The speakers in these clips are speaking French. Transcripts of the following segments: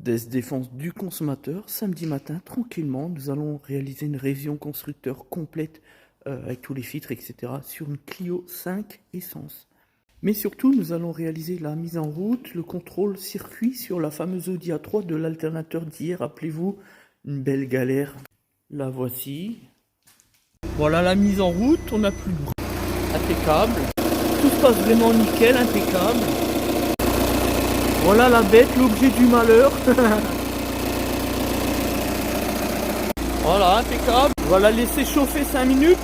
Desk Défense du consommateur. Samedi matin, tranquillement, nous allons réaliser une révision constructeur complète avec tous les filtres, etc. sur une Clio 5 Essence. Mais surtout, nous allons réaliser la mise en route, le contrôle circuit sur la fameuse Audi A3 de l'alternateur d'hier. Rappelez-vous, une belle galère. La voici. Voilà la mise en route, on n'a plus de bruit. Impeccable. Tout se passe vraiment nickel, impeccable. Voilà la bête, l'objet du malheur. Voilà, impeccable. On va la laisser chauffer 5 minutes,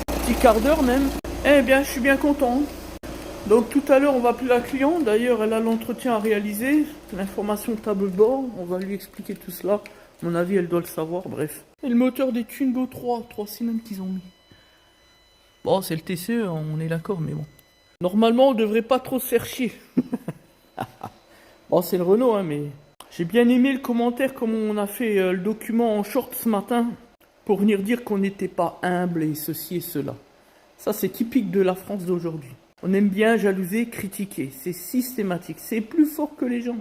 petit quart d'heure même. Eh bien, je suis bien content. Donc tout à l'heure, on va appeler la cliente. D'ailleurs, elle a l'entretien à réaliser. L'information tableau de bord. On va lui expliquer tout cela. À mon avis, elle doit le savoir, bref. Et le moteur des Twingo 3 cylindres qu'ils ont mis. Bon, c'est le TCE, on est d'accord, mais bon. Normalement, on devrait pas trop se faire chier. Bon, c'est le Renault, hein, mais... J'ai bien aimé le commentaire, comme on a fait le document en short ce matin, pour venir dire qu'on n'était pas humble et ceci et cela. Ça, c'est typique de la France d'aujourd'hui. On aime bien jalouser, critiquer. C'est systématique. C'est plus fort que les gens.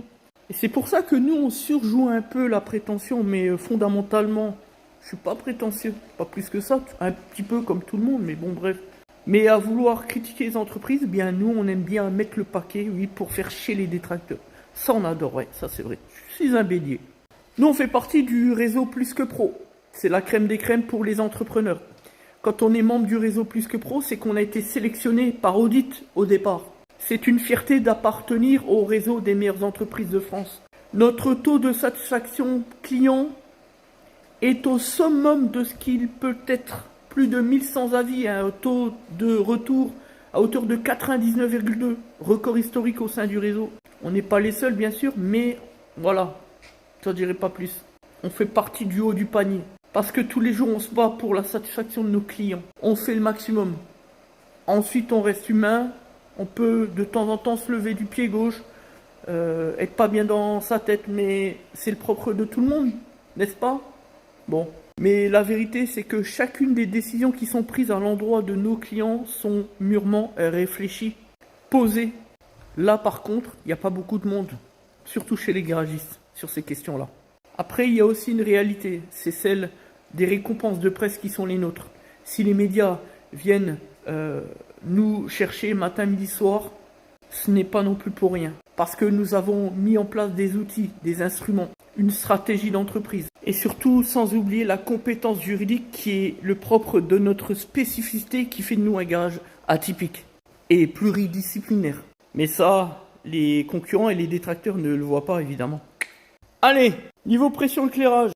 Et c'est pour ça que nous, on surjoue un peu la prétention, mais fondamentalement, je suis pas prétentieux. Pas plus que ça. Un petit peu comme tout le monde, mais bon, bref. Mais à vouloir critiquer les entreprises, eh bien nous, on aime bien mettre le paquet, oui, pour faire chier les détracteurs. Ça, on adore, ouais, ça c'est vrai. Je suis un bélier. Nous, on fait partie du réseau Plus que Pro. C'est la crème des crèmes pour les entrepreneurs. Quand on est membre du réseau Plus que Pro, c'est qu'on a été sélectionné par audit au départ. C'est une fierté d'appartenir au réseau des meilleures entreprises de France. Notre taux de satisfaction client est au summum de ce qu'il peut être. Plus de 1100 avis, un taux de retour à hauteur de 99,2. Record historique au sein du réseau. On n'est pas les seuls, bien sûr, mais voilà, ça ne dirait pas plus. On fait partie du haut du panier. Parce que tous les jours, on se bat pour la satisfaction de nos clients. On fait le maximum. Ensuite, on reste humain. On peut de temps en temps se lever du pied gauche, être pas bien dans sa tête, mais c'est le propre de tout le monde, n'est-ce pas? Bon. Mais la vérité, c'est que chacune des décisions qui sont prises à l'endroit de nos clients sont mûrement réfléchies, posées. Là, par contre, il n'y a pas beaucoup de monde, surtout chez les garagistes, sur ces questions-là. Après, il y a aussi une réalité, c'est celle des récompenses de presse qui sont les nôtres. Si les médias viennent nous chercher matin, midi, soir, ce n'est pas non plus pour rien. Parce que nous avons mis en place des outils, des instruments, une stratégie d'entreprise. Et surtout, sans oublier la compétence juridique qui est le propre de notre spécificité qui fait de nous un garage atypique et pluridisciplinaire. Mais ça, les concurrents et les détracteurs ne le voient pas évidemment. Allez, niveau pression éclairage,